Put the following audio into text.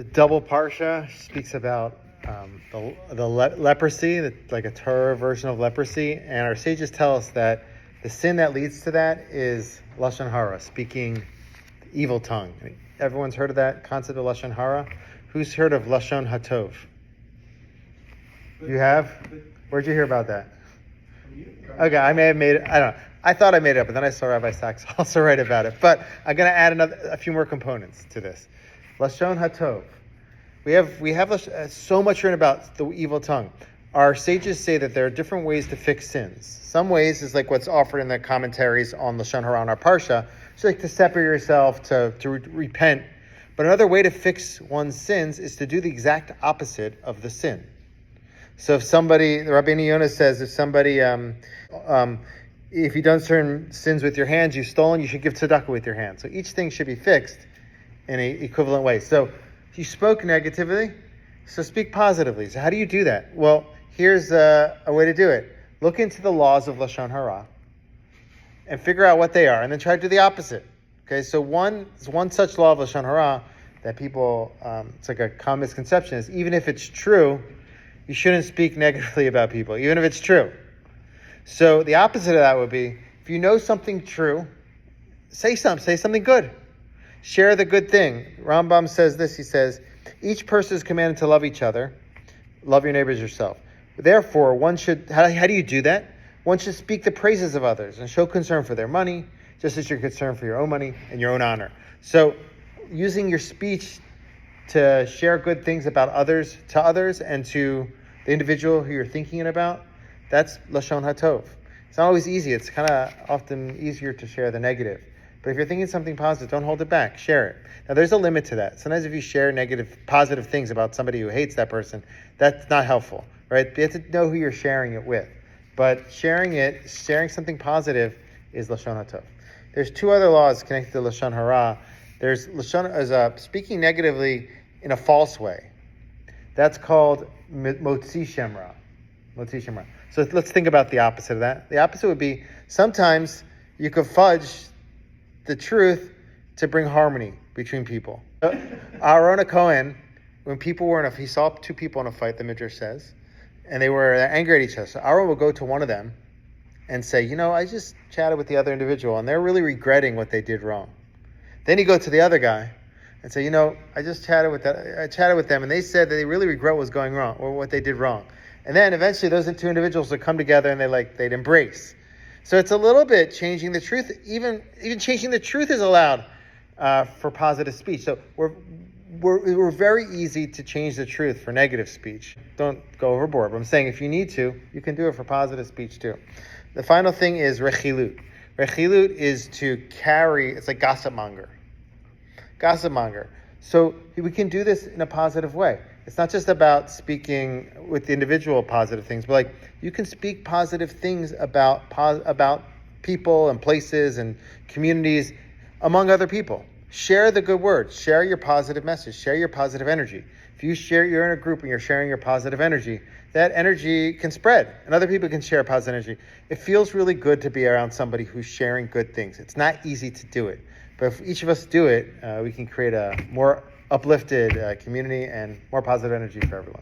The double Parsha speaks about leprosy, like a Torah version of leprosy. And our sages tell us that the sin that leads to that is Lashon Hara, speaking the evil tongue. I mean, everyone's heard of that concept of Lashon Hara. Who's heard of Lashon HaTOV? You have? Where'd you hear about that? Okay, I may have made it. I don't know. I thought I made it up, but then I saw Rabbi Sachs also write about it. But I'm going to add a few more components to this. Lashon HaTOV. We have so much written about the evil tongue. Our sages say that there are different ways to fix sins. Some ways is like what's offered in the commentaries on Lashon Hara on our Parsha. So like to separate yourself, to repent. But another way to fix one's sins is to do the exact opposite of the sin. So if somebody, the Rabbi Yonah says, if somebody, if you've done certain sins with your hands, you've stolen, you should give tzedakah with your hands. So each thing should be fixed in an equivalent way. So you spoke negatively, so speak positively. So how do you do that? Well, here's a way to do it. Look into the laws of Lashon Hara and figure out what they are, and then try to do the opposite. Okay, so one such law of Lashon Hara that people, it's like a common misconception, is even if it's true, you shouldn't speak negatively about people, even if it's true. So the opposite of that would be, if you know something true, say something good. Share the good thing. Rambam says this, he says, each person is commanded to love each other. Love your neighbors yourself. Therefore, one should, how do you do that? One should speak the praises of others and show concern for their money, just as you're concerned for your own money and your own honor. So using your speech to share good things about others, to others, and to the individual who you're thinking about, that's Lashon HaTOV. It's not always easy. It's kind of often easier to share the negative. But if you're thinking something positive, don't hold it back. Share it. Now, there's a limit to that. Sometimes if you share positive things about somebody who hates that person, that's not helpful, right? You have to know who you're sharing it with. But sharing something positive is Lashon HaTOV. There's two other laws connected to Lashon Hara. There's speaking negatively in a false way. That's called Motzi Shem Ra. Motzi Shem Ra. So let's think about the opposite of that. The opposite would be sometimes you could fudge the truth to bring harmony between people. Aaron Cohen, when people were he saw two people in a fight, the Midrash says, and they were angry at each other. So Aaron will go to one of them and say, I just chatted with the other individual, and they're really regretting what they did wrong. Then he go to the other guy and say, I just chatted with them, and they said that they really regret what's going wrong or what they did wrong. And then eventually those two individuals would come together and they'd embrace. So it's a little bit changing the truth. Even changing the truth is allowed for positive speech. So we're very easy to change the truth for negative speech. Don't go overboard. But I'm saying if you need to, you can do it for positive speech too. The final thing is rechilut. Rechilut is to carry. It's like gossip monger. Gossip monger. So we can do this in a positive way. It's not just about speaking with individual positive things, but you can speak positive things about people and places and communities among other people. Share the good words. Share your positive message. Share your positive energy. If you're in a group and you're sharing your positive energy, that energy can spread and other people can share positive energy. It feels really good to be around somebody who's sharing good things. It's not easy to do it, but if each of us do it, we can create a more uplifted community and more positive energy for everyone.